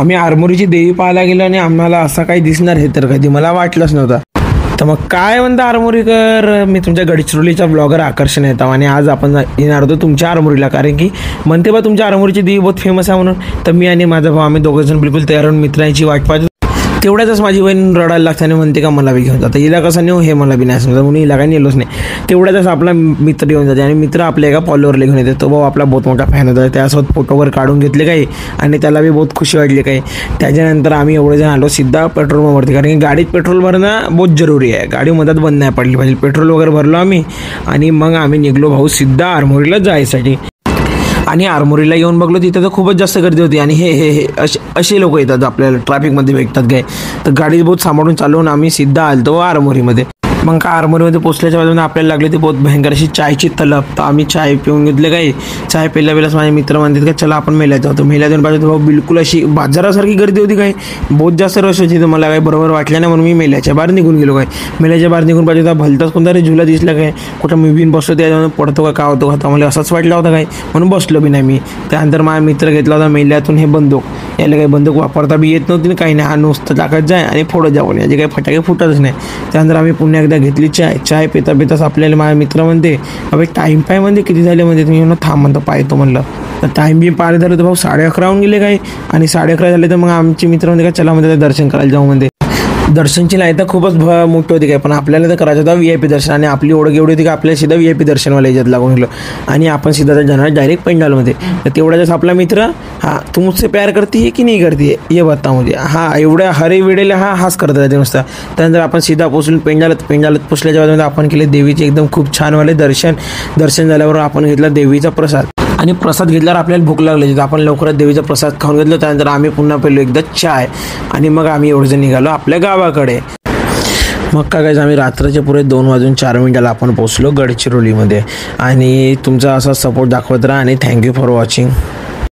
आम्ही आरमोरीची देवी पाहायला गेलो आणि आम्हाला असं काही दिसणार हे तर कधी मला वाटलंच नव्हतं. तर मग काय म्हणता आरमोरीकर, मी तुमच्या गडचिरोलीचा ब्लॉगर आकर्षण येतो आणि आज आपण येणार होतो तुमच्या आरमोरीला, कारण की म्हणते बा तुमच्या आरमोरीची देवी बहुत फेमस आहे म्हणून. तर मी आणि माझा भाऊ आम्ही दोघंजण बिलकुल तयार होऊन मित्रांची वाट पाहतो. तेवढ्यातच माझी बहीण रडायला लागते आणि म्हणते का मला बी घेऊन जातं. हिला कसं नेऊ हे मला बी नाही समजा, म्हणून हिला काही नेलोच नाही. तेवढ्यातच आपला मित्र येऊन जाते आणि मित्र आपल्या एका फॉलोअरला घेऊन येते. तो भाऊ आपला बहुत मोठा फॅन होता, त्यासोबत फोटो वगैरे काढून घेतले काही आणि त्याला बी बहुत खुशी वाटली काही. त्याच्यानंतर आम्ही एवढे जण आलो सिद्धा पेट्रोल पंपवरती, कारण की गाडीत पेट्रोल भरणं बहुत जरुरी आहे. गाडी मधात बंद नाही पडली पाहिजे. पेट्रोल वगैरे भरलो आम्ही आणि मग आम्ही निघलो भाऊ सिद्धा आरमोरीला जायसाठी. आणि आरमोरीला येऊन बघलो तिथं तर खूपच जास्त गर्दी होती आणि हे असे लोक येतात आपल्याला ट्रॅफिकमध्ये भेटतात काय. तर गाडी बहुत सांभाळून चालवून आम्ही सिद्धा आलतो आरमोरीमध्ये. मग का आरमोरीमध्ये पोचल्याच्या बाजूने आपल्याला लागली ती बहुत भयंकर अशी चायची तलब. तर आम्ही चाय पिऊन घेतले काही. चाय पिल्यास माझे मित्र म्हणतात का चला आपण मेल्यात जातो. मेल्यात जाऊन पाहिजे भाऊ बिलकुल अशी बाजारासारखी गर्दी होती काही, बहुत जास्त रश होती. तर मला काही बरोबर वाटलं नाही म्हणून मी मेल्याच्या बाहेर निघून गेलो काय. मेल्याच्या बाहेर निघून पाहिजे तर भलताच कोणता रे झुला दिसला काय, कुठं मी बिन बसतो त्याच्यावर पडतो का होतो का, मला असंच वाटलं होतं काय म्हणून बसलो बी नाही मी. त्यानंतर माझा मित्र घेतला होता मेल्यातून हे बंदूक. याला काही बंदूक वापरता बी येत नव्हती काही नाही, हा नुसतं टाकत जाय आणि फोडत जावं, याचे काही फटाके फुटतच नाही. त्यानंतर आम्ही पुन्हा एकदा घेतली चाय पिता पिताच आपल्याला माझा मित्र म्हणते अबे टाईम पाय म्हणते किती झाले म्हणते. तुम्ही म्हणून थांब म्हणतो पाहतो म्हणलं. तर टाईम बी पाहिलं झालं तर भाऊ 11:30 होऊन गेले काही आणि 11:30 झाले. तर मग आमचे मित्र म्हणते का चला म्हणते दर्शन करायला जाऊ म्हणते. दर्शनची लाईन तर खूपच मोठी होती काय, पण आपल्याला तर करायचं होतं VIP दर्शन आणि आपली ओळख एवढी होती की आपल्याला सीधा VIP दर्शनवाला याच्यात लागून गेलो आणि आपण सीधा जाणार डायरेक्ट पेंडालमध्ये. तर तेवढ्याच आपला मित्र हा तू मुझसे प्यार करती है की नाही करती है ये बता मुझे, हा एवढ्या हरे वेळेला हाच करत राहते नुसता. त्यानंतर आपण सीधा पोचून पेंडालात पोचल्याच्या बाजूने आपण केले देवीचे एकदम खूप छानवाले दर्शन झाल्यावर आपण घेतला देवीचा प्रसाद. आणि प्रसाद घेतल्यावर आपल्याला भूक लागली तर आपण लवकरच देवीचा प्रसाद खाऊन घेतला. त्यानंतर आम्ही पुन्हा पेलो एकदा चाय आणि मग आम्ही एवढे निघालो आपल्या गावाकडे. मग काय आम्ही रात्रीचे पुरे 2:04 आपण पोचलो गडचिरोलीमध्ये. आणि तुमचा असा सपोर्ट दाखवत राहा आणि थँक्यू फॉर वॉचिंग.